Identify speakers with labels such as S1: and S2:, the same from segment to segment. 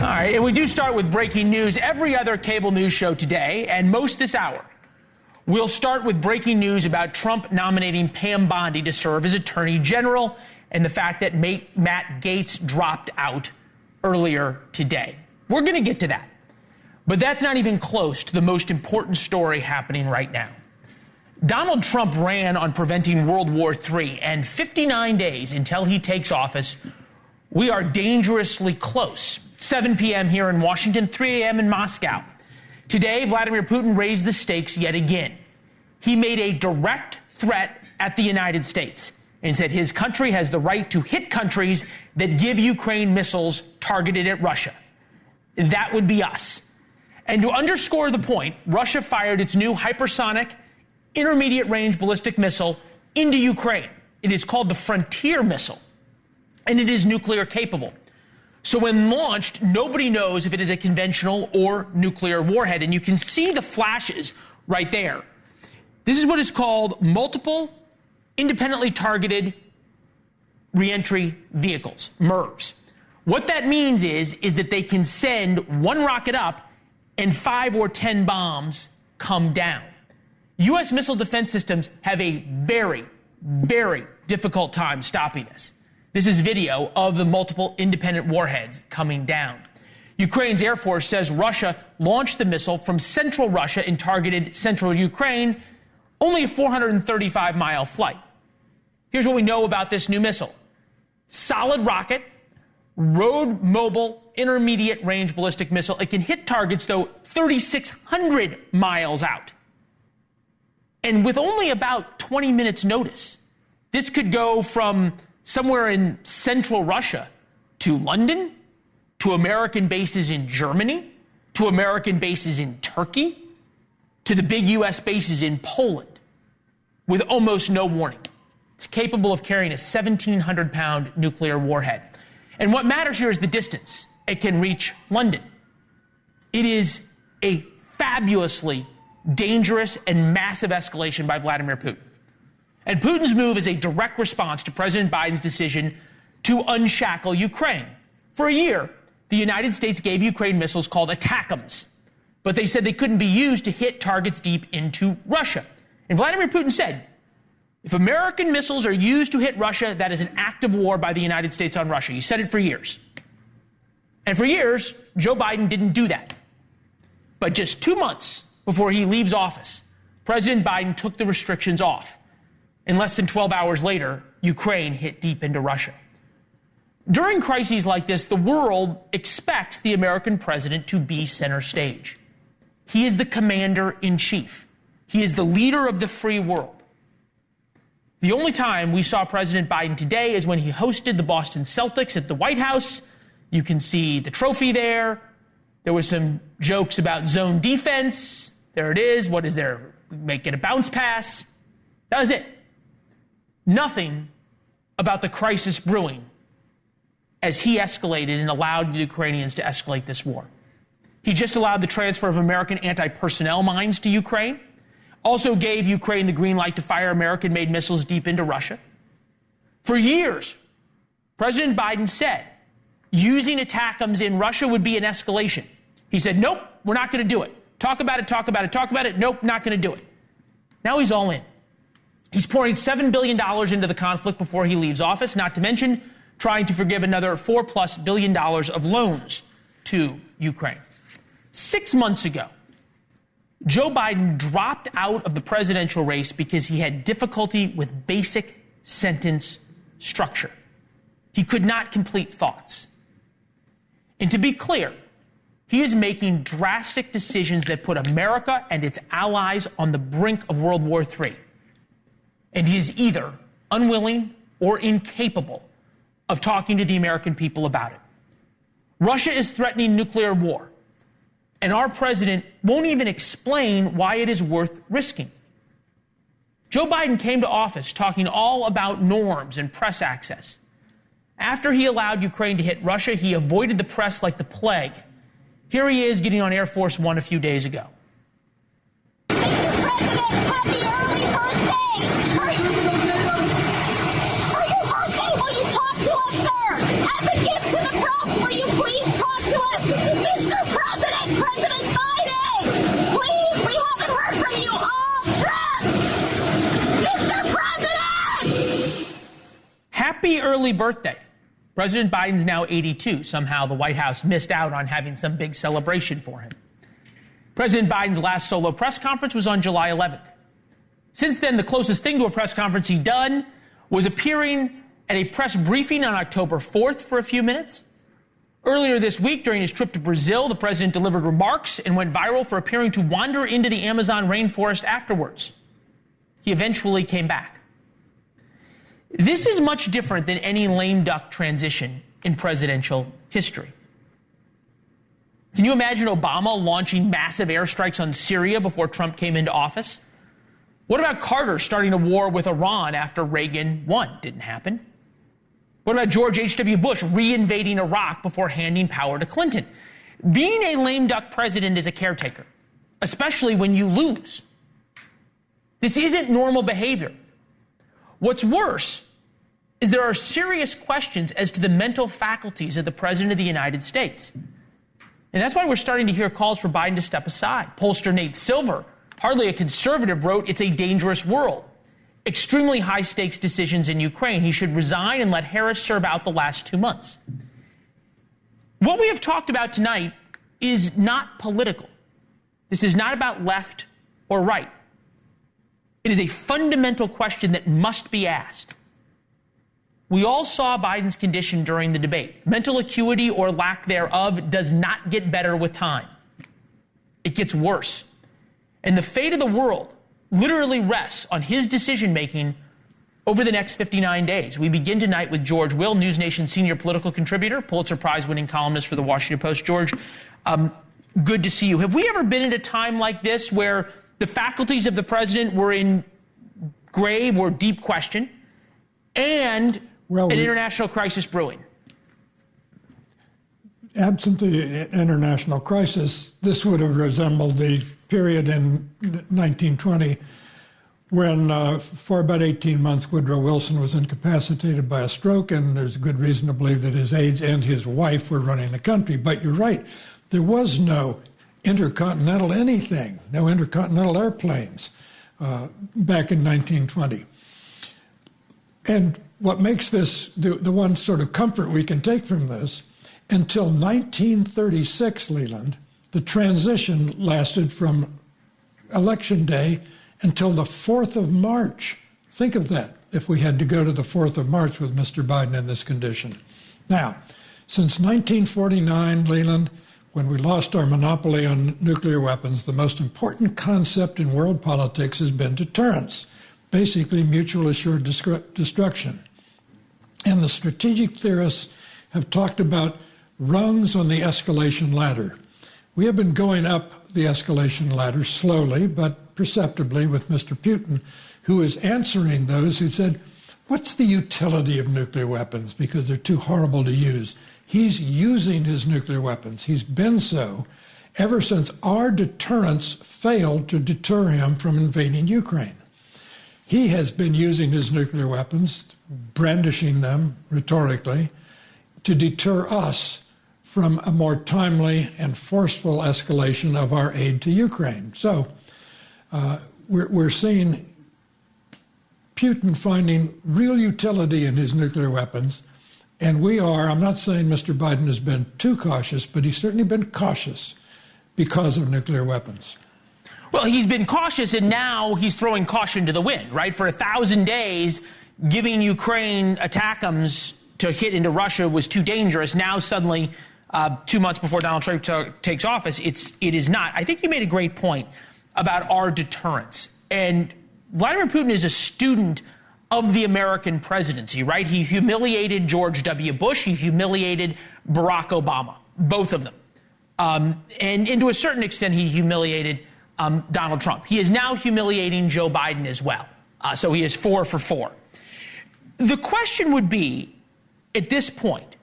S1: All right, and we do start with breaking news. Every other cable news show today, and most this hour, we'll start with breaking news about Trump nominating Pam Bondi to serve as Attorney General and the fact that Matt Gaetz dropped out earlier today. We're going to get to that. But that's not even close to the most important story happening right now. Donald Trump ran on preventing World War III, and 59 days until he takes office, we are dangerously close. 7 p.m. here in Washington, 3 a.m. in Moscow. Today, Vladimir Putin raised the stakes yet again. He made a direct threat at the United States and said his country has the right to hit countries that give Ukraine missiles targeted at Russia. That would be us. And to underscore the point, Russia fired its new hypersonic intermediate-range ballistic missile into Ukraine. It is called the Frontier missile, and it is nuclear capable. So when launched, nobody knows if it is a conventional or nuclear warhead, and you can see the flashes right there. This is what is called multiple independently targeted reentry vehicles, MIRVs. What that means is that they can send one rocket up and 5 or 10 bombs come down. U.S. missile defense systems have a very, very difficult time stopping this. This is video of the multiple independent warheads coming down. Ukraine's Air Force says Russia launched the missile from central Russia and targeted central Ukraine, only a 435-mile flight. Here's what we know about this new missile. Solid rocket, road mobile, intermediate range ballistic missile. It can hit targets, though, 3,600 miles out. And with only about 20 minutes notice, this could go from somewhere in central Russia to London, to American bases in Germany, to American bases in Turkey, to the big U.S. bases in Poland, with almost no warning. It's capable of carrying a 1,700-pound nuclear warhead. And what matters here is the distance. It can reach London. It is a fabulously dangerous and massive escalation by Vladimir Putin. And Putin's move is a direct response to President Biden's decision to unshackle Ukraine. For a year, the United States gave Ukraine missiles called ATACMS, but they said they couldn't be used to hit targets deep into Russia. And Vladimir Putin said, if American missiles are used to hit Russia, that is an act of war by the United States on Russia. He said it for years. And for years, Joe Biden didn't do that. But just 2 months before he leaves office, President Biden took the restrictions off. And less than 12 hours later, Ukraine hit deep into Russia. During crises like this, the world expects the American president to be center stage. He is the commander-in-chief. He is the leader of the free world. The only time we saw President Biden today is when he hosted the Boston Celtics at the White House. You can see the trophy there. There were some jokes about zone defense. There it is. What is there? Make it a bounce pass. That was it. Nothing about the crisis brewing as he escalated and allowed the Ukrainians to escalate this war. He just allowed the transfer of American anti-personnel mines to Ukraine. Also gave Ukraine the green light to fire American-made missiles deep into Russia. For years, President Biden said using ATACMS in Russia would be an escalation. He said, nope, we're not going to do it. Talk about it, talk about it, talk about it. Nope, not going to do it. Now he's all in. He's pouring $7 billion into the conflict before he leaves office, not to mention trying to forgive another $4+ billion of loans to Ukraine. 6 months ago, Joe Biden dropped out of the presidential race because he had difficulty with basic sentence structure. He could not complete thoughts. And to be clear, he is making drastic decisions that put America and its allies on the brink of World War III. And he is either unwilling or incapable of talking to the American people about it. Russia is threatening nuclear war, and our president won't even explain why it is worth risking. Joe Biden came to office talking all about norms and press access. After he allowed Ukraine to hit Russia, he avoided the press like the plague. Here he is getting on Air Force One a few days ago.
S2: Mr. President, happy early birthday! For your birthday, will you talk to us, sir? As a gift to the press, will you please talk to us?
S1: early birthday. President Biden's now 82. Somehow the White House missed out on having some big celebration for him. President Biden's last solo press conference was on July 11th. Since then, the closest thing to a press conference he'd done was appearing at a press briefing on October 4th for a few minutes. Earlier this week, during his trip to Brazil, the president delivered remarks and went viral for appearing to wander into the Amazon rainforest afterwards. He eventually came back. This is much different than any lame duck transition in presidential history. Can you imagine Obama launching massive airstrikes on Syria before Trump came into office? What about Carter starting a war with Iran after Reagan won? Didn't happen. What about George H.W. Bush reinvading Iraq before handing power to Clinton? Being a lame duck president is a caretaker, especially when you lose. This isn't normal behavior. What's worse is there are serious questions as to the mental faculties of the President of the United States. And that's why we're starting to hear calls for Biden to step aside. Pollster Nate Silver, hardly a conservative, wrote, "It's a dangerous world. Extremely high-stakes decisions in Ukraine. He should resign and let Harris serve out the last 2 months." What we have talked about tonight is not political. This is not about left or right. It is a fundamental question that must be asked. We all saw Biden's condition during the debate. Mental acuity or lack thereof does not get better with time. It gets worse. And the fate of the world literally rests on his decision-making over the next 59 days. We begin tonight with George Will, NewsNation senior political contributor, Pulitzer Prize-winning columnist for the Washington Post. George, good to see you. Have we ever been at a time like this where the faculties of the president were in grave or deep question and an international crisis brewing?
S3: Absent the international crisis, this would have resembled the period in 1920 when, for about 18 months, Woodrow Wilson was incapacitated by a stroke, and there's good reason to believe that his aides and his wife were running the country. But you're right, there was no intercontinental anything, no intercontinental airplanes back in 1920. And what makes this, the one sort of comfort we can take from this, until 1936, Leland, the transition lasted from Election Day until the 4th of March. Think of that, if we had to go to the 4th of March with Mr. Biden in this condition. Now, since 1949, Leland, when we lost our monopoly on nuclear weapons, the most important concept in world politics has been deterrence, basically mutual assured destruction. And the strategic theorists have talked about rungs on the escalation ladder. We have been going up the escalation ladder slowly but perceptibly with Mr. Putin, who is answering those who said, what's the utility of nuclear weapons because they're too horrible to use? He's using his nuclear weapons. He's been so ever since our deterrence failed to deter him from invading Ukraine. He has been using his nuclear weapons, brandishing them rhetorically, to deter us from a more timely and forceful escalation of our aid to Ukraine. So we're seeing Putin finding real utility in his nuclear weapons, and we are, I'm not saying Mr. Biden has been too cautious, but he's certainly been cautious because of nuclear weapons.
S1: Well, he's been cautious, and now he's throwing caution to the wind, right? For 1,000 days, giving Ukraine ATACMS to hit into Russia was too dangerous. Now suddenly, 2 months before Donald Trump takes office, it is not. I think you made a great point about our deterrence. And Vladimir Putin is a student of the American presidency, right? He humiliated George W. Bush. He humiliated Barack Obama, both of them. And to a certain extent, he humiliated Donald Trump. He is now humiliating Joe Biden as well. So he is 4 for 4. The question would be, at this point,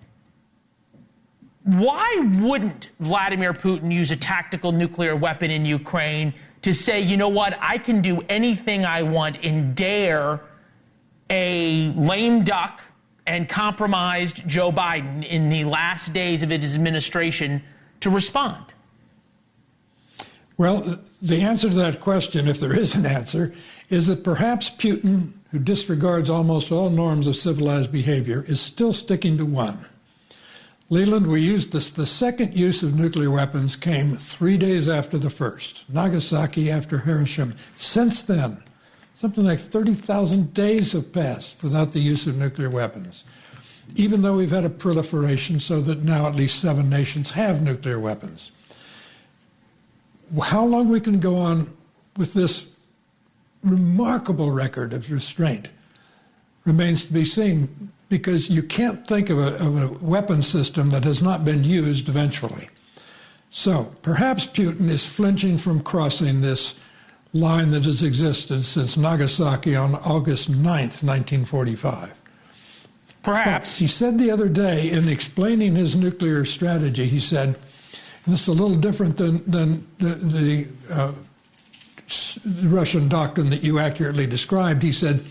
S1: why wouldn't Vladimir Putin use a tactical nuclear weapon in Ukraine to say, you know what, I can do anything I want and dare a lame duck and compromised Joe Biden in the last days of his administration to respond?
S3: Well, the answer to that question, if there is an answer, is that perhaps Putin, who disregards almost all norms of civilized behavior, is still sticking to one. Leland, we used this. The second use of nuclear weapons came 3 days after the first, Nagasaki after Hiroshima. Since then, something like 30,000 days have passed without the use of nuclear weapons, even though we've had a proliferation so that now at least 7 nations have nuclear weapons. How long we can go on with this remarkable record of restraint remains to be seen, because you can't think of a weapon system that has not been used eventually. So perhaps Putin is flinching from crossing this line that has existed since Nagasaki on August 9th, 1945.
S1: Perhaps.
S3: But he said the other day, in explaining his nuclear strategy, he said, and this is a little different than the Russian doctrine that you accurately described, he said,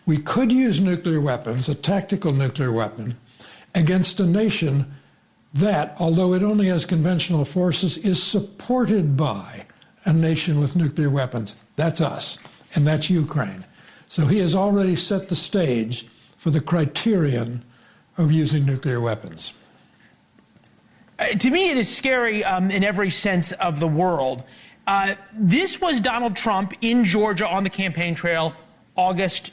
S3: we could use nuclear weapons, a tactical nuclear weapon, against a nation that, although it only has conventional forces, is supported by a nation with nuclear weapons. That's us, and that's Ukraine. So he has already set the stage for the criterion of using nuclear weapons.
S1: To me, it is scary in every sense of the world. This was Donald Trump in Georgia on the campaign trail, August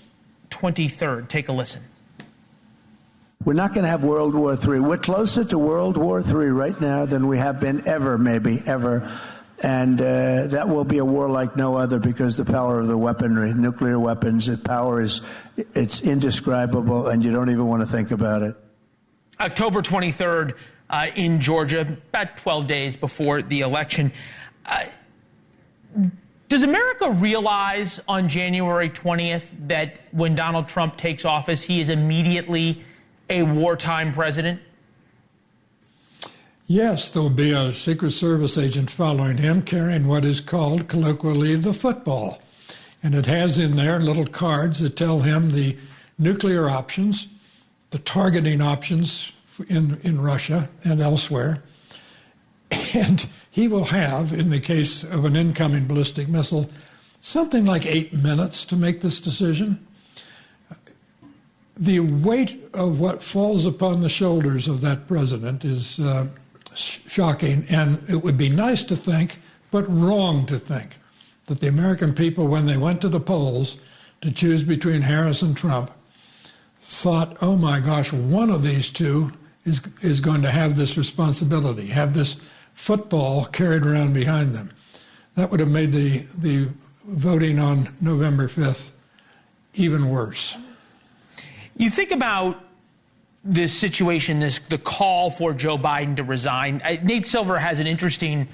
S1: 23rd. Take a listen.
S4: We're not going to have World War III. We're closer to World War III right now than we have been ever, maybe, ever. And that will be a war like no other, because the power of the weaponry, nuclear weapons, the power it's indescribable, and you don't even want to think about it.
S1: October 23rd in Georgia, about 12 days before the election. Does America realize on January 20th that when Donald Trump takes office, he is immediately a wartime president?
S3: Yes, there will be a Secret Service agent following him carrying what is called colloquially the football. And it has in there little cards that tell him the nuclear options, the targeting options in Russia and elsewhere. And he will have, in the case of an incoming ballistic missile, something like 8 minutes to make this decision. The weight of what falls upon the shoulders of that president is shocking, and it would be nice to think, but wrong to think, that the American people, when they went to the polls to choose between Harris and Trump, thought, oh my gosh, one of these two is going to have this responsibility, have this football carried around behind them. That would have made the voting on November 5th even worse.
S1: You think about this situation, the call for Joe Biden to resign. Nate Silver has an interesting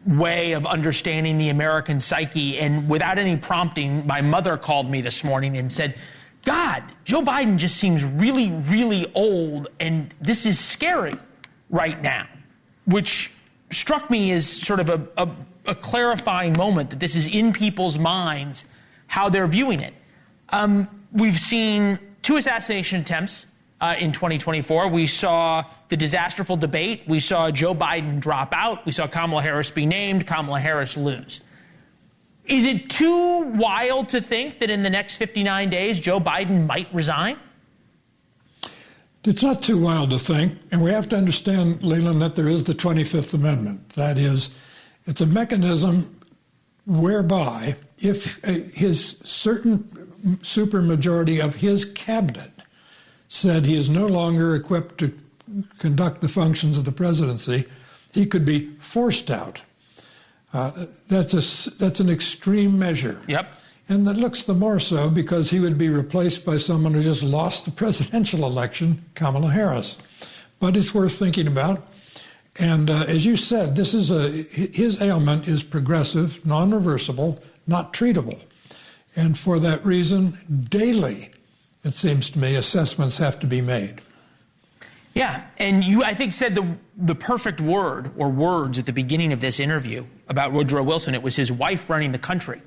S1: way of understanding the American psyche, and without any prompting, my mother called me this morning and said, God, Joe Biden just seems really, really old, and this is scary right now, which struck me as sort of a clarifying moment that this is in people's minds, how they're viewing it. We've seen 2 assassination attempts in 2024. We saw the disasterful debate. We saw Joe Biden drop out. We saw Kamala Harris be named, Kamala Harris lose. Is it too wild to think that in the next 59 days, Joe Biden might resign?
S3: It's not too wild to think, and we have to understand, Leland, that there is the 25th Amendment. That is, it's a mechanism whereby if his certain supermajority of his cabinet said he is no longer equipped to conduct the functions of the presidency, he could be forced out. That's an extreme measure.
S1: Yep.
S3: And that looks the more so because he would be replaced by someone who just lost the presidential election, Kamala Harris. But it's worth thinking about. And as you said, his ailment is progressive, non-reversible, not treatable. And for that reason, daily, it seems to me, assessments have to be made.
S1: Yeah, and you, I think, said the perfect word or words at the beginning of this interview about Woodrow Wilson. It was his wife running the country.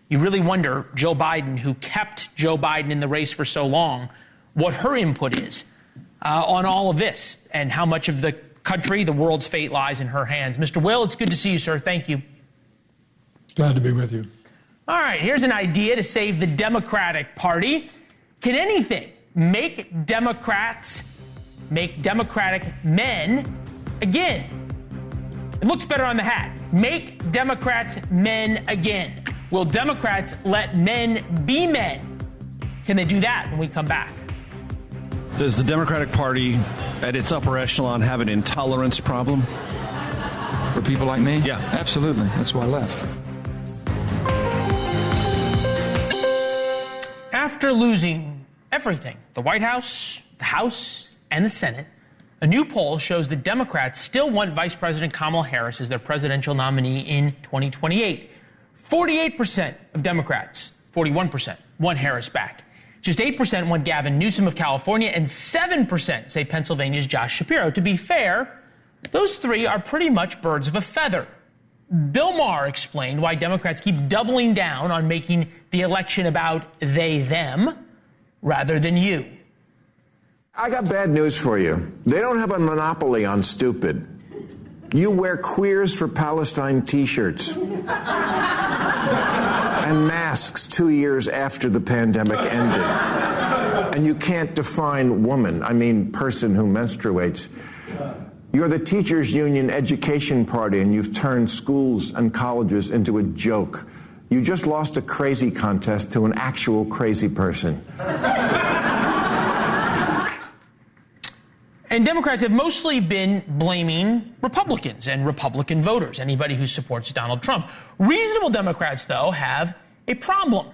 S1: You really wonder, Joe Biden, who kept Joe Biden in the race for so long, what her input is on all of this and how much of the country, the world's fate lies in her hands. Mr. Will, it's good to see you, sir. Thank you.
S3: Glad to be with you.
S1: All right, here's an idea to save the Democratic Party. Can anything make Democratic men again? It looks better on the hat. Make Democrats men again. Will Democrats let men be men? Can they do that when we come back?
S5: Does the Democratic Party at its upper echelon have an intolerance problem?
S6: For people like me?
S5: Yeah.
S6: Absolutely. That's why I left.
S1: After losing everything, the White House, the House, and the Senate, a new poll shows that Democrats still want Vice President Kamala Harris as their presidential nominee in 2028. 48% of Democrats, 41%, want Harris back. Just 8% want Gavin Newsom of California, and 7% say Pennsylvania's Josh Shapiro. To be fair, those three are pretty much birds of a feather. Bill Maher explained why Democrats keep doubling down on making the election about they, them, rather than you.
S7: I got bad news for you. They don't have a monopoly on stupid. You wear Queers for Palestine t-shirts and masks 2 years after the pandemic ended. And you can't define woman, I mean person who menstruates. You're the teachers' union education party, and you've turned schools and colleges into a joke. You just lost a crazy contest to an actual crazy person.
S1: And Democrats have mostly been blaming Republicans and Republican voters, anybody who supports Donald Trump. Reasonable Democrats, though, have a problem.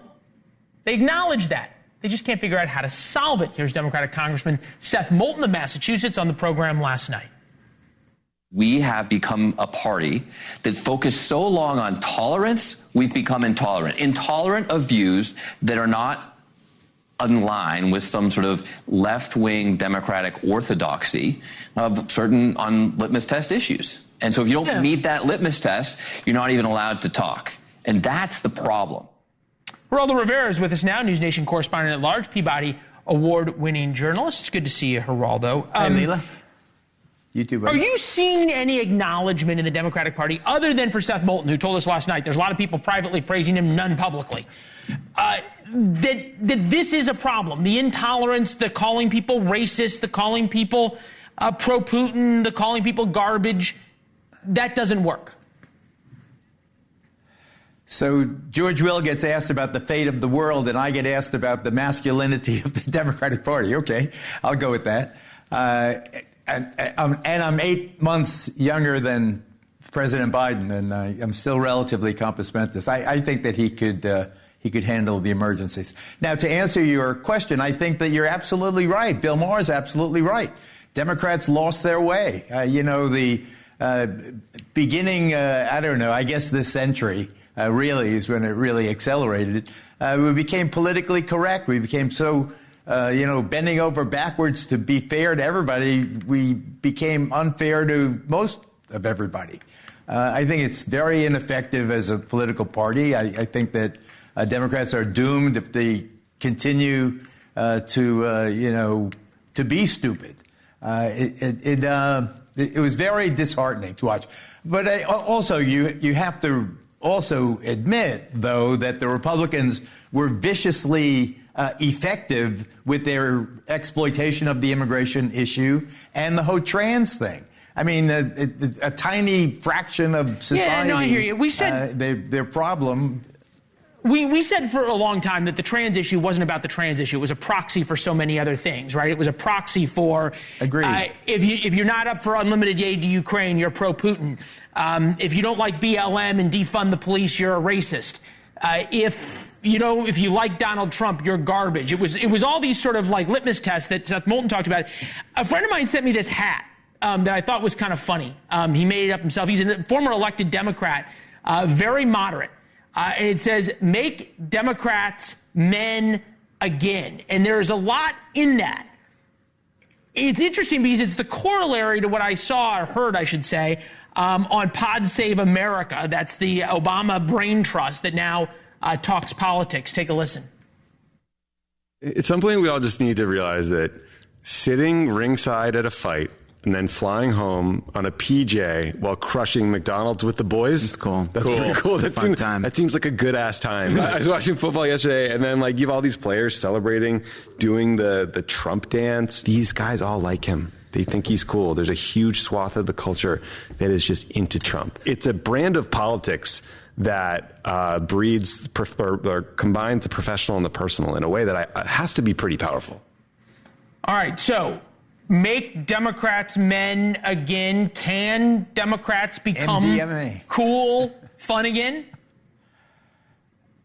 S1: They acknowledge that. They just can't figure out how to solve it. Here's Democratic Congressman Seth Moulton of Massachusetts on the program last night.
S8: We have become a party that focused so long on tolerance, we've become intolerant. Intolerant of views that are not in line with some sort of left-wing Democratic orthodoxy of certain on litmus test issues. And so if you don't meet that litmus test, you're not even allowed to talk. And that's the problem.
S1: Geraldo Rivera is with us now, NewsNation correspondent at large, Peabody Award-winning journalist. It's good to see you, Geraldo.
S9: Hey, Leela. You too, buddy.
S1: Are you seeing any acknowledgement in the Democratic Party, other than for Seth Moulton, who told us last night there's a lot of people privately praising him, none publicly, that this is a problem? The intolerance, the calling people racist, the calling people pro-Putin, the calling people garbage, that doesn't work.
S9: So George Will gets asked about the fate of the world, and I get asked about the masculinity of the Democratic Party. Okay, I'll go with that. And I'm 8 months younger than President Biden, and I'm still relatively compass mentis. I think that he could handle the emergencies. Now, to answer your question, I think that you're absolutely right. Bill Maher is absolutely right. Democrats lost their way. The beginning, I guess this century really is when it really accelerated. We became politically correct. We became so bending over backwards to be fair to everybody. We became unfair to most of everybody. I think it's very ineffective as a political party. I think that Democrats are doomed if they continue to be stupid. It was very disheartening to watch. But also, you have to also admit, though, that the Republicans were viciously effective with their exploitation of the immigration issue and the whole trans thing. I mean, a tiny fraction of society.
S1: Yeah, no, I hear you. We said
S9: their problem.
S1: We said for a long time that the trans issue wasn't about the trans issue. It was a proxy for so many other things, right? It was a proxy for.
S9: Agreed.
S1: If you're not up for unlimited aid to Ukraine, you're pro-Putin. If you don't like BLM and defund the police, you're a racist. If you like Donald Trump, you're garbage. It was all these sort of like litmus tests that Seth Moulton talked about. A friend of mine sent me this hat that I thought was kind of funny. He made it up himself. He's a former elected Democrat, very moderate. And it says, "Make Democrats men again." And there is a lot in that. It's interesting because it's the corollary to what I saw, or heard, I should say, on Pod Save America. That's the Obama brain trust that now talks politics. Take a listen.
S10: At some point, we all just need to realize that sitting ringside at a fight and then flying home on a PJ while crushing McDonald's with the boys.
S11: That's cool.
S10: That's pretty cool. That seems like a good ass time. I was watching football yesterday, and then like you have all these players celebrating, doing the Trump dance. These guys all like him. They think he's cool. There's a huge swath of the culture that is just into Trump. It's a brand of politics that breeds or combines the professional and the personal in a way that has to be pretty powerful.
S1: All right, so make Democrats men again. Can Democrats become
S9: MDMA.
S1: cool, fun again?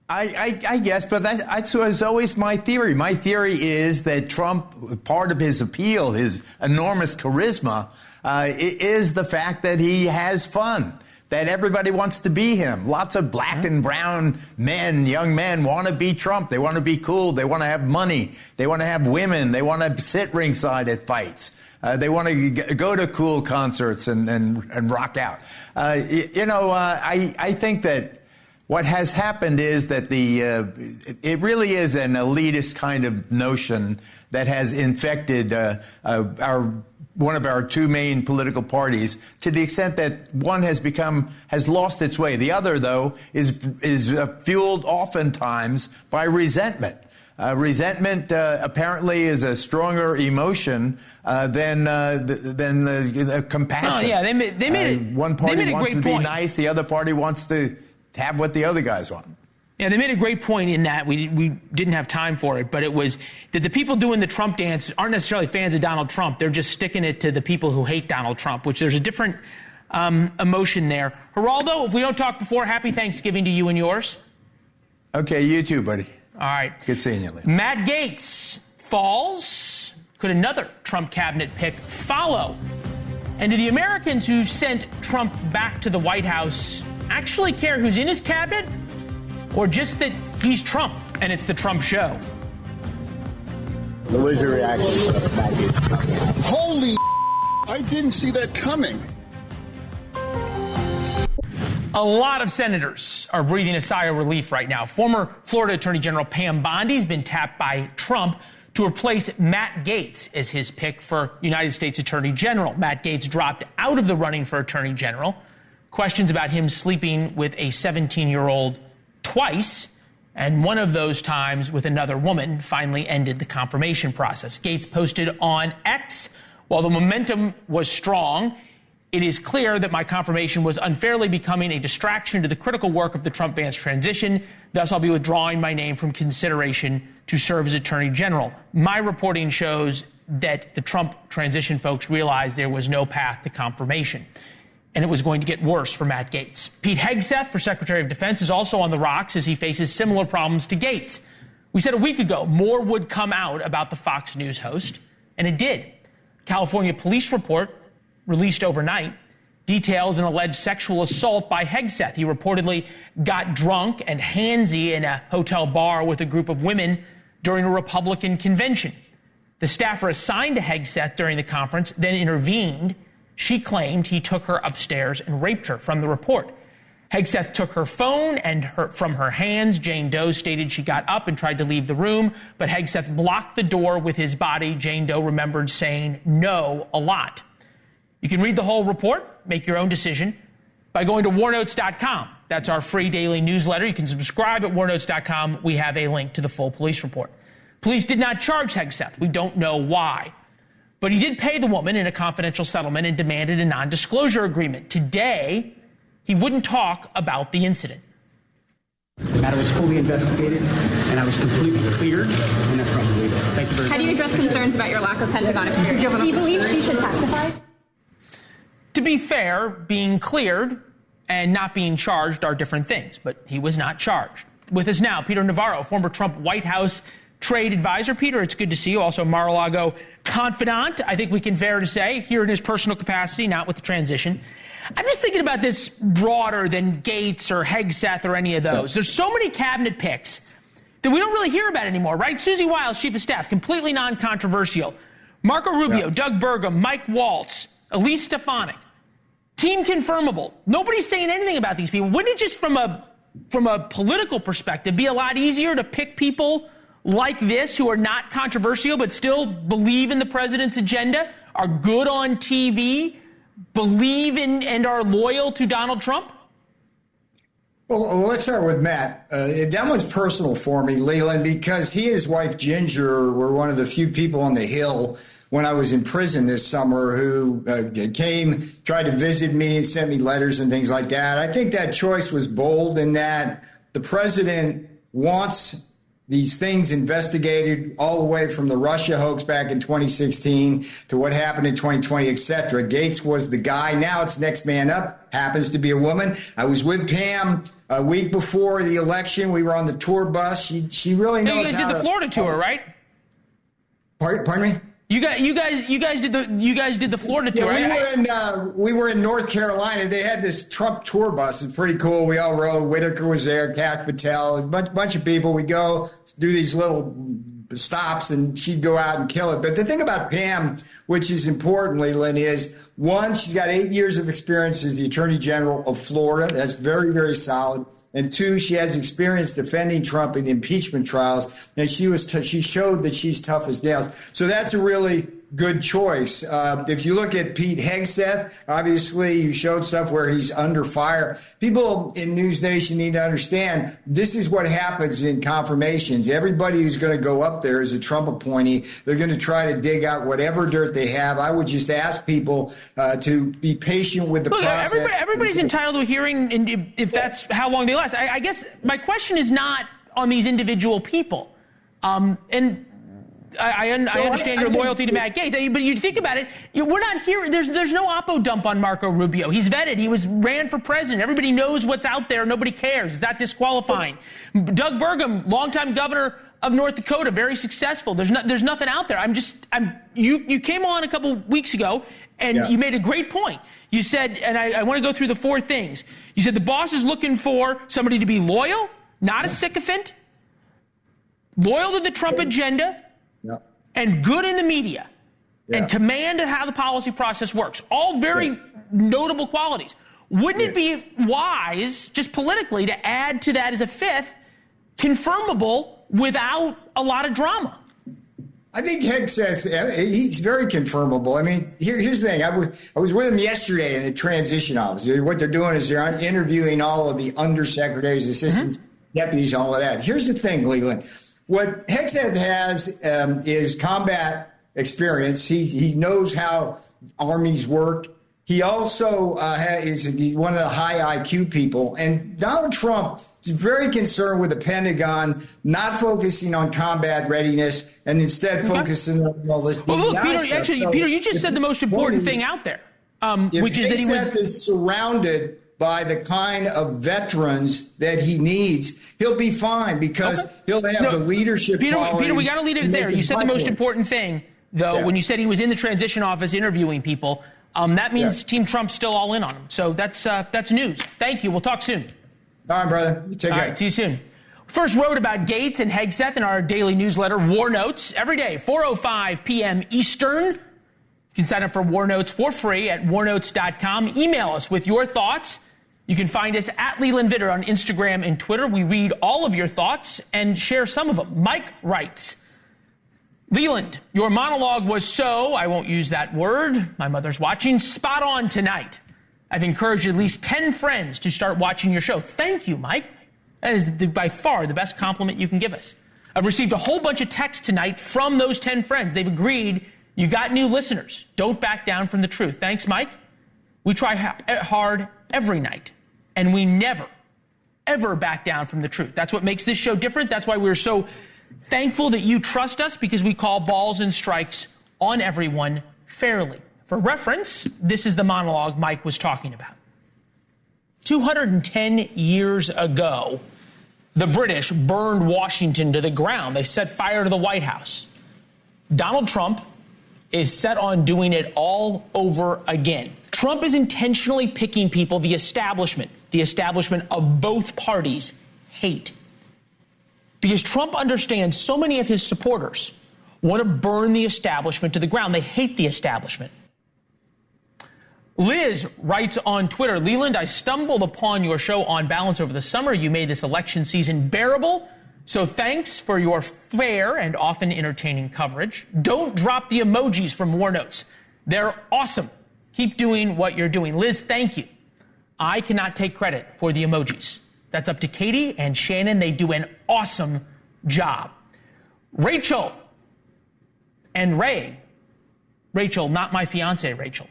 S9: I guess, but that was always my theory. My theory is that Trump, part of his appeal, his enormous charisma, is the fact that he has fun, that everybody wants to be him. Lots of black and brown men, young men, want to be Trump. They want to be cool. They want to have money. They want to have women. They want to sit ringside at fights. They want to go to cool concerts and rock out. I think that what has happened is that it really is an elitist kind of notion that has infected one of our two main political parties, to the extent that one has lost its way. The other, though, is fueled oftentimes by resentment. Resentment apparently is a stronger emotion than the compassion.
S1: Oh, yeah, they made
S9: one party wants to be nice, the other party wants to have what the other guys want.
S1: Yeah, they made a great point in that. We didn't have time for it, but it was that the people doing the Trump dance aren't necessarily fans of Donald Trump. They're just sticking it to the people who hate Donald Trump, which there's a different emotion there. Geraldo, if we don't talk before, happy Thanksgiving to you and yours.
S9: Okay, you too, buddy.
S1: All right.
S9: Good seeing you, Leland.
S1: Matt Gaetz falls. Could another Trump cabinet pick follow? And do the Americans who sent Trump back to the White House actually care who's in his cabinet, or just that he's Trump and it's the Trump show?
S12: What was your reaction to Matt Gaetz?
S13: Holy I didn't see that coming.
S1: A lot of senators are breathing a sigh of relief right now. Former Florida Attorney General Pam Bondi has been tapped by Trump to replace Matt Gaetz as his pick for United States Attorney General. Matt Gaetz dropped out of the running for Attorney General. Questions about him sleeping with a 17-year-old twice, and one of those times with another woman, finally ended the confirmation process. Gaetz posted on X, while the momentum was strong, it is clear that my confirmation was unfairly becoming a distraction to the critical work of the Trump-Vance transition. Thus, I'll be withdrawing my name from consideration to serve as Attorney General. My reporting shows that the Trump transition folks realized there was no path to confirmation, and it was going to get worse for Matt Gaetz. Pete Hegseth, for Secretary of Defense, is also on the rocks as he faces similar problems to Gaetz. We said a week ago more would come out about the Fox News host, and it did. California police report released overnight details an alleged sexual assault by Hegseth. He reportedly got drunk and handsy in a hotel bar with a group of women during a Republican convention. The staffer assigned to Hegseth during the conference then intervened. She claimed he took her upstairs and raped her. From the report, Hegseth took her phone and from her hands. Jane Doe stated she got up and tried to leave the room, but Hegseth blocked the door with his body. Jane Doe remembered saying no a lot. You can read the whole report, make your own decision by going to warnotes.com. That's our free daily newsletter. You can subscribe at warnotes.com. We have a link to the full police report. Police did not charge Hegseth. We don't know why. But he did pay the woman in a confidential settlement and demanded a non-disclosure agreement. Today, he wouldn't talk about the incident.
S14: The matter was fully investigated, and I was completely cleared, and that's probably the latest. Thank you very much.
S15: How do you address concerns about your lack of Pentagon experience?
S2: Do you believe she should testify?
S1: To be fair, being cleared and not being charged are different things, but he was not charged. With us now, Peter Navarro, former Trump White House trade advisor. Peter, it's good to see you. Also, Mar-a-Lago confidant, I think we can fair to say, here in his personal capacity, not with the transition. I'm just thinking about this broader than Gaetz or Hegseth or any of those. There's so many cabinet picks that we don't really hear about anymore, right? Susie Wiles, chief of staff, completely non-controversial. Marco Rubio, Doug Burgum, Mike Waltz, Elise Stefanik. Team confirmable. Nobody's saying anything about these people. Wouldn't it just from a political perspective be a lot easier to pick people like this who are not controversial but still believe in the president's agenda, are good on TV, believe in and are loyal to Donald Trump?
S11: Well, let's start with Matt. That one's personal for me, Leland, because he and his wife Ginger were one of the few people on the Hill when I was in prison this summer who came, tried to visit me and sent me letters and things like that. I think that choice was bold in that the president wants these things investigated all the way from the Russia hoax back in 2016 to what happened in 2020, et cetera. Gates was the guy. Now it's next man up, happens to be a woman. I was with Pam a week before the election. We were on the tour bus. She really knows
S1: how to... You guys did the Florida tour, right?
S11: Pardon me?
S1: You guys did the Florida tour.
S11: We were in North Carolina. They had this Trump tour bus. It's pretty cool. We all rode. Whitaker was there. Kash Patel, a bunch of people. We go do these little stops, and she'd go out and kill it. But the thing about Pam, which is important, Leland, is one, she's got 8 years of experience as the Attorney General of Florida. That's very, very solid. And two, she has experience defending Trump in the impeachment trials, and she showed that she's tough as nails. So that's a really good choice. If you look at Pete Hegseth, obviously you showed stuff where he's under fire. People in NewsNation need to understand this is what happens in confirmations. Everybody who's going to go up there is a Trump appointee. They're going to try to dig out whatever dirt they have. I would just ask people to be patient with the process.
S1: Everybody's entitled to a hearing, and if that's how long they last. I guess my question is not on these individual people. I understand your loyalty to Matt Gaetz, but you think about it, we're not hearing, there's no oppo dump on Marco Rubio. He's vetted. He ran for president. Everybody knows what's out there. Nobody cares. It's not disqualifying. Doug Burgum, longtime governor of North Dakota, very successful. There's nothing out there. You came on a couple weeks ago and you made a great point. You said, and I want to go through the four things. You said the boss is looking for somebody to be loyal, not a sycophant, loyal to the Trump agenda, and good in the media, and command of how the policy process works. All very notable qualities. Wouldn't it be wise, just politically, to add to that as a fifth, confirmable without a lot of drama?
S11: I think Hegg says he's very confirmable. I mean, here's the thing. I was with him yesterday in the transition office. What they're doing is they're interviewing all of the undersecretaries, assistants, deputies, all of that. Here's the thing, Leland. What Hegseth has is combat experience. He knows how armies work. He also he's one of the high IQ people. And Donald Trump is very concerned with the Pentagon not focusing on combat readiness and instead focusing on all this.
S1: Well, look, Peter, you just said the most important thing out there, which is that he
S11: is surrounded by the kind of veterans that he needs, he'll be fine because he'll have the leadership qualities.
S1: Peter, we got to leave it there. You said the most important thing, though, when you said he was in the transition office interviewing people. That means Team Trump's still all in on him. So that's news. Thank you. We'll talk soon.
S11: All right, brother. Take care.
S1: All right, see you soon. First wrote about Gaetz and Hegseth in our daily newsletter, War Notes, every day, 4:05 p.m. Eastern. You can sign up for War Notes for free at warnotes.com. Email us with your thoughts. You can find us at Leland Vittert on Instagram and Twitter. We read all of your thoughts and share some of them. Mike writes, Leland, your monologue was so, I won't use that word, my mother's watching, spot on tonight. I've encouraged at least 10 friends to start watching your show. Thank you, Mike. That is by far the best compliment you can give us. I've received a whole bunch of texts tonight from those 10 friends. They've agreed you got new listeners. Don't back down from the truth. Thanks, Mike. We try hard every night. And we never, ever back down from the truth. That's what makes this show different. That's why we're so thankful that you trust us, because we call balls and strikes on everyone fairly. For reference, this is the monologue Mike was talking about. 210 years ago, the British burned Washington to the ground. They set fire to the White House. Donald Trump is set on doing it all over again. Trump is intentionally picking people the establishment of both parties hate. Because Trump understands so many of his supporters want to burn the establishment to the ground. They hate the establishment. Liz writes on Twitter, Leland, I stumbled upon your show On Balance over the summer. You made this election season bearable. So thanks for your fair and often entertaining coverage. Don't drop the emojis from War Notes. They're awesome. Keep doing what you're doing. Liz, thank you. I cannot take credit for the emojis. That's up to Katie and Shannon. They do an awesome job. Rachel and Ray, Rachel, not my fiance, Rachel,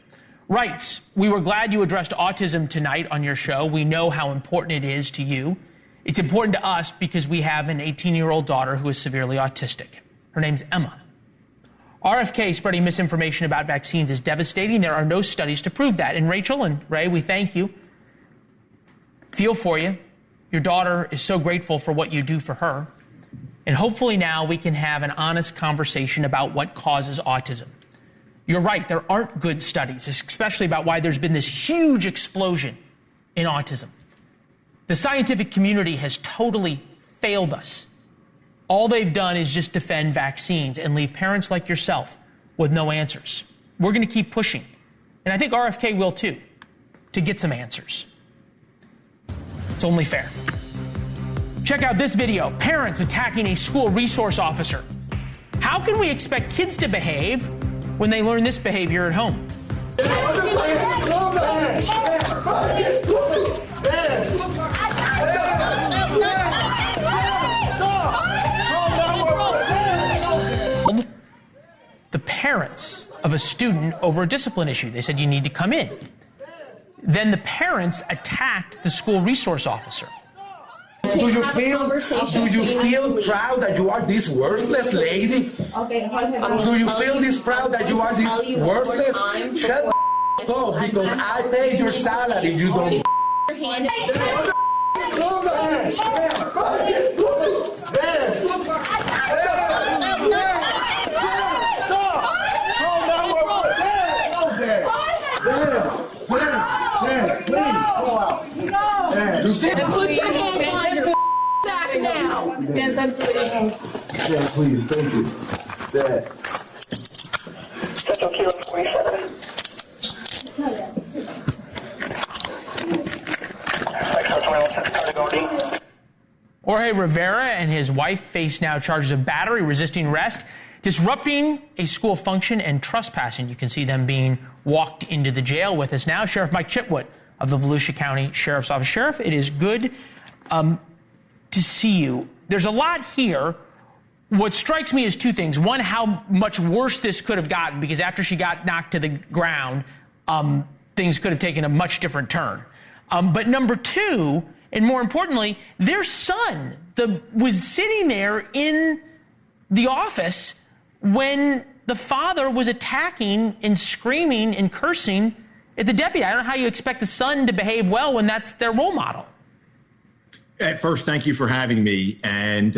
S1: writes, we were glad you addressed autism tonight on your show. We know how important it is to you. It's important to us because we have an 18-year-old daughter who is severely autistic. Her name's Emma. RFK spreading misinformation about vaccines is devastating. There are no studies to prove that. And Rachel and Ray, we thank you. Feel for you. Your daughter is so grateful for what you do for her. And hopefully now we can have an honest conversation about what causes autism. You're right, there aren't good studies, especially about why there's been this huge explosion in autism. The scientific community has totally failed us. All they've done is just defend vaccines and leave parents like yourself with no answers. We're going to keep pushing, and I think RFK will too, to get some answers. It's only fair. Check out this video. Parents attacking a school resource officer. How can we expect kids to behave when they learn this behavior at home? The parents of a student over a discipline issue. They said, you need to come in. Then the parents attacked the school resource officer.
S16: Do you feel proud that you are this worthless lady? Do you feel this proud that you are this worthless? Shut up, because I paid your salary. You don't.
S2: Put your hands on your back now.
S16: Yeah, please, thank you. Dad.
S1: Jorge Rivera and his wife face now charges of battery, resisting arrest, disrupting a school function, and trespassing. You can see them being walked into the jail. With us now, Sheriff Mike Chitwood of the Volusia County Sheriff's Office. Sheriff, it is good to see you. There's a lot here. What strikes me is two things. One, how much worse this could have gotten, because after she got knocked to the ground, things could have taken a much different turn. But number two, and more importantly, their son was sitting there in the office when the father was attacking and screaming and cursing at the deputy. I don't know how you expect the son to behave well when that's their role model.
S17: At first, thank you for having me. And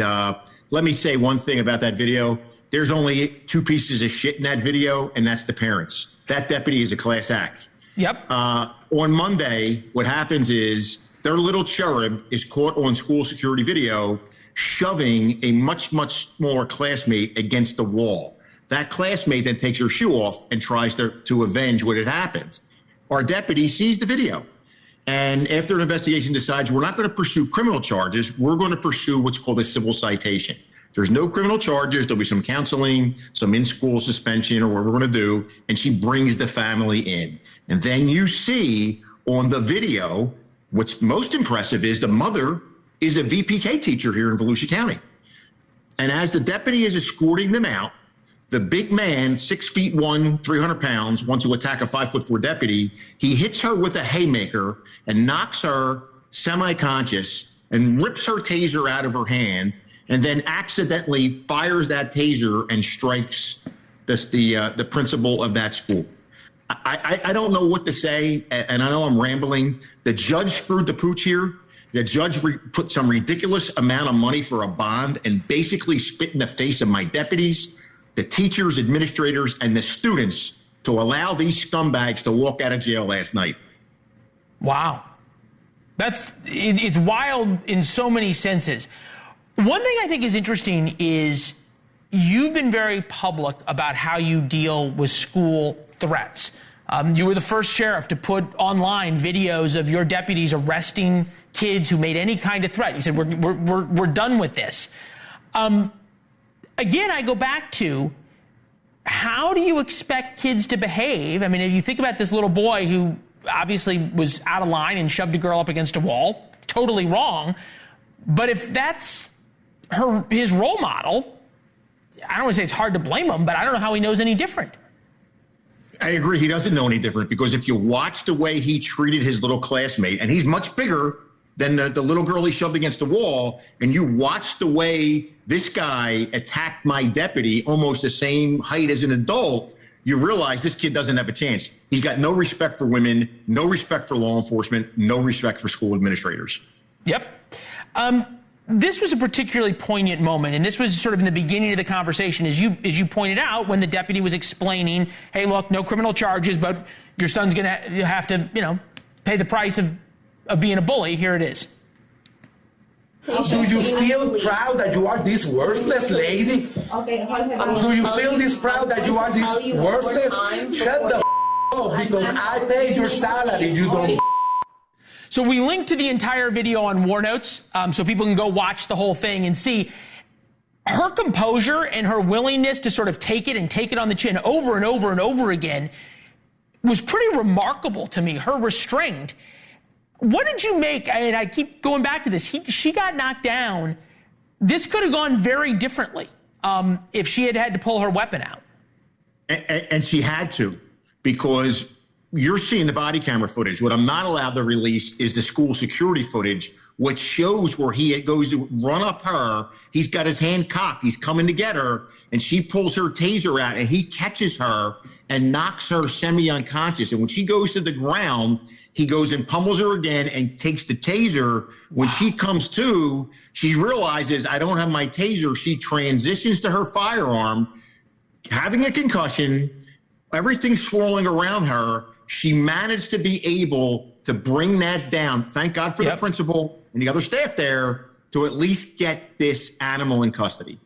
S17: let me say one thing about that video. There's only two pieces of shit in that video, and that's the parents. That deputy is a class act.
S1: Yep.
S17: On Monday, what happens is their little cherub is caught on school security video shoving a much, much smaller classmate against the wall. That classmate then takes her shoe off and tries to avenge what had happened. Our deputy sees the video, and after an investigation decides we're not going to pursue criminal charges, we're going to pursue what's called a civil citation. There's no criminal charges. There'll be some counseling, some in-school suspension, or what we're going to do, and she brings the family in. And then you see on the video, what's most impressive is the mother is a VPK teacher here in Volusia County. And as the deputy is escorting them out, the big man, 6'1", 300 pounds, wants to attack a 5'4" deputy. He hits her with a haymaker and knocks her semi-conscious and rips her taser out of her hand, and then accidentally fires that taser and strikes the principal of that school. I don't know what to say, and I know I'm rambling. The judge screwed the pooch here. The judge put some ridiculous amount of money for a bond and basically spit in the face of my deputies, the teachers, administrators, and the students to allow these scumbags to walk out of jail last night.
S1: Wow. It's wild in so many senses. One thing I think is interesting is you've been very public about how you deal with school threats. You were the first sheriff to put online videos of your deputies arresting kids who made any kind of threat. You said, we're done with this. Again, I go back to, how do you expect kids to behave? I mean, if you think about this little boy who obviously was out of line and shoved a girl up against a wall, totally wrong. But if that's his role model, I don't want to say it's hard to blame him, but I don't know how he knows any different.
S17: I agree. He doesn't know any different, because if you watch the way he treated his little classmate, and he's much bigger than the little girl he shoved against the wall, and you watch the way this guy attacked my deputy, almost the same height as an adult, you realize this kid doesn't have a chance. He's got no respect for women, no respect for law enforcement, no respect for school administrators.
S1: Yep. This was a particularly poignant moment, and this was sort of in the beginning of the conversation, as you pointed out, when the deputy was explaining, hey, look, no criminal charges, but your son's going to have to, pay the price of being a bully. Here it is.
S16: Do you feel proud that you are this worthless lady?
S2: Okay,
S16: do you feel this proud that you are this worthless? Shut the up, because I paid your salary. You don't.
S1: So we linked to the entire video on War Notes, so people can go watch the whole thing and see her composure and her willingness to sort of take it on the chin over and over and over again was pretty remarkable to me. Her restraint. What did you make? And I keep going back to this. She got knocked down. This could have gone very differently if she had to pull her weapon out.
S17: And she had to, because you're seeing the body camera footage. What I'm not allowed to release is the school security footage, which shows where he goes to run up her. He's got his hand cocked. He's coming to get her, and she pulls her taser out, and he catches her and knocks her semi-unconscious. And when she goes to the ground, he goes and pummels her again and takes the taser. When she comes to, she realizes, I don't have my taser. She transitions to her firearm, having a concussion, everything swirling around her. She managed to be able to bring that down. Thank God for the principal and the other staff there to at least get this animal in custody.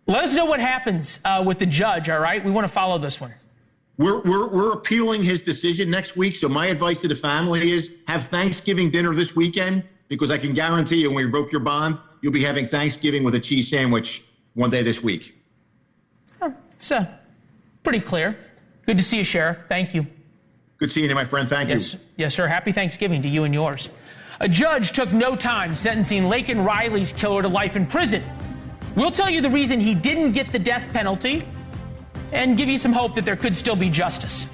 S1: Let us know what happens with the judge, all right? We want to follow this one.
S17: We're appealing his decision next week, so my advice to the family is have Thanksgiving dinner this weekend, because I can guarantee you when we revoke your bond, you'll be having Thanksgiving with a cheese sandwich one day this week.
S1: Oh, it's pretty clear. Good to see you, Sheriff. Thank you.
S17: Good seeing you, my friend. Thank you.
S1: Yes, sir. Happy Thanksgiving to you and yours. A judge took no time sentencing Laken Riley's killer to life in prison. We'll tell you the reason he didn't get the death penalty and give you some hope that there could still be justice.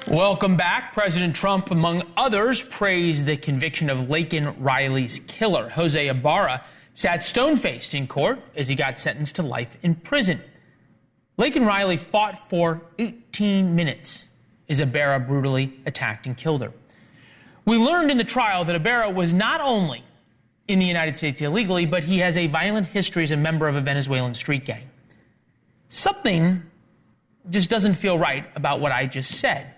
S1: Welcome back. President Trump, among others, praised the conviction of Laken Riley's killer. Jose Ibarra sat stone-faced in court as he got sentenced to life in prison. Laken Riley fought for 18 minutes as Ibarra brutally attacked and killed her. We learned in the trial that Ibarra was not only in the United States illegally, but he has a violent history as a member of a Venezuelan street gang. Something just doesn't feel right about what I just said.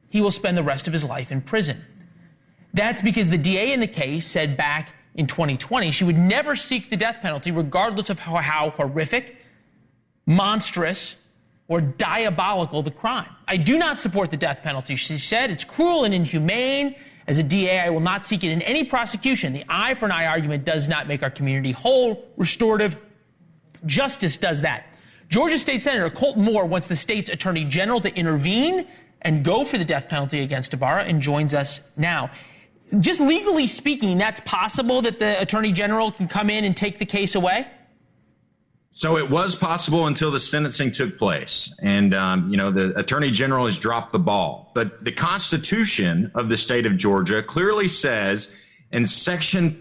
S1: He will spend the rest of his life in prison. That's because the DA in the case said back in 2020 she would never seek the death penalty, regardless of how horrific, monstrous, or diabolical the crime. I do not support the death penalty, she said. It's cruel and inhumane. As a DA, I will not seek it in any prosecution. The eye for an eye argument does not make our community whole. Restorative justice does that. Georgia State Senator Colton Moore wants the state's attorney general to intervene and go for the death penalty against Ibarra, and joins us now. Just legally speaking, that's possible that the attorney general can come in and take the case away?
S18: So it was possible until the sentencing took place. And, the attorney general has dropped the ball. But the Constitution of the state of Georgia clearly says in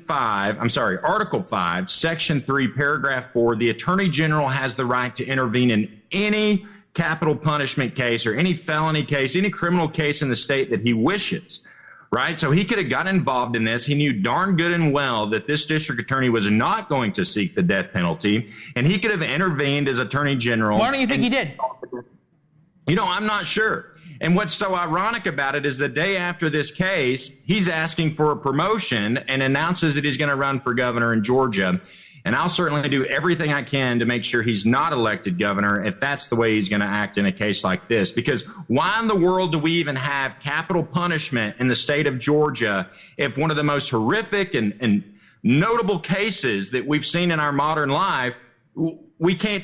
S18: Article 5, Section 3, Paragraph 4, the attorney general has the right to intervene in any capital punishment case or any felony case, any criminal case in the state that he wishes. Right? So he could have gotten involved in this. He knew darn good and well that this district attorney was not going to seek the death penalty, and he could have intervened as attorney general.
S1: Why don't you think he did?
S18: I'm not sure. And what's so ironic about it is the day after this case, he's asking for a promotion and announces that he's going to run for governor in Georgia. And I'll certainly do everything I can to make sure he's not elected governor if that's the way he's going to act in a case like this. Because why in the world do we even have capital punishment in the state of Georgia if one of the most horrific and notable cases that we've seen in our modern life, we can't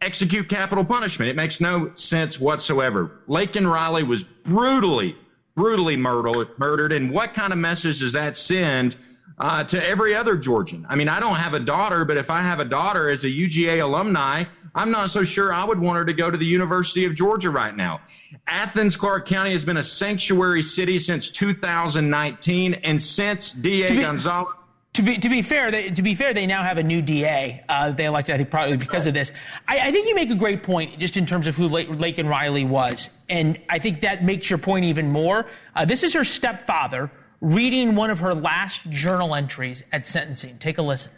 S18: execute capital punishment? It makes no sense whatsoever. Laken Riley was brutally murdered. And what kind of message does that send to every other Georgian? I mean, I don't have a daughter, but if I have a daughter as a UGA alumni, I'm not so sure I would want her to go to the University of Georgia right now. Athens, Clark County has been a sanctuary city since 2019, and since D.A. Gonzalez.
S1: To be fair, they now have a new DA. They elected, I think, probably because of this. I think you make a great point just in terms of who Laken Riley was, and I think that makes your point even more. This is her stepfather reading one of her last journal entries at sentencing. Take a listen.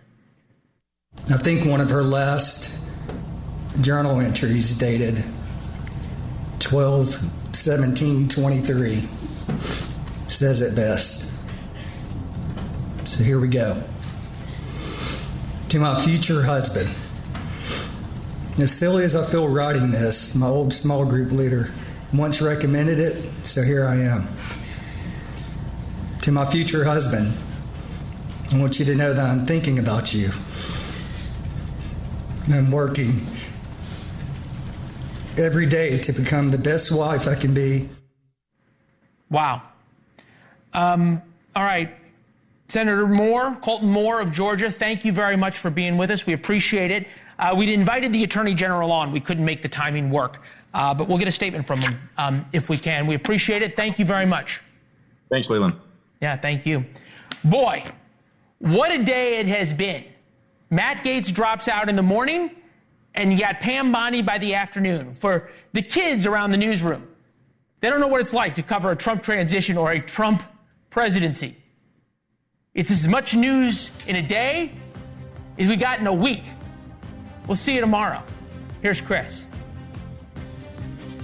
S19: I think one of her last journal entries dated 12/17/23 says it best. So here we go. To my future husband. As silly as I feel writing this, my old small group leader once recommended it, so here I am. To my future husband, I want you to know that I'm thinking about you. I'm working every day to become the best wife I can be.
S1: Wow. All right. Senator Colton Moore of Georgia, thank you very much for being with us. We appreciate it. We'd invited the Attorney General on. We couldn't make the timing work, but we'll get a statement from him if we can. We appreciate it. Thank you very much.
S18: Thanks, Leland.
S1: Yeah, thank you. Boy, what a day it has been. Matt Gaetz drops out in the morning, and you got Pam Bondi by the afternoon. For the kids around the newsroom, they don't know what it's like to cover a Trump transition or a Trump presidency. It's as much news in a day as we got in a week. We'll see you tomorrow. Here's Chris.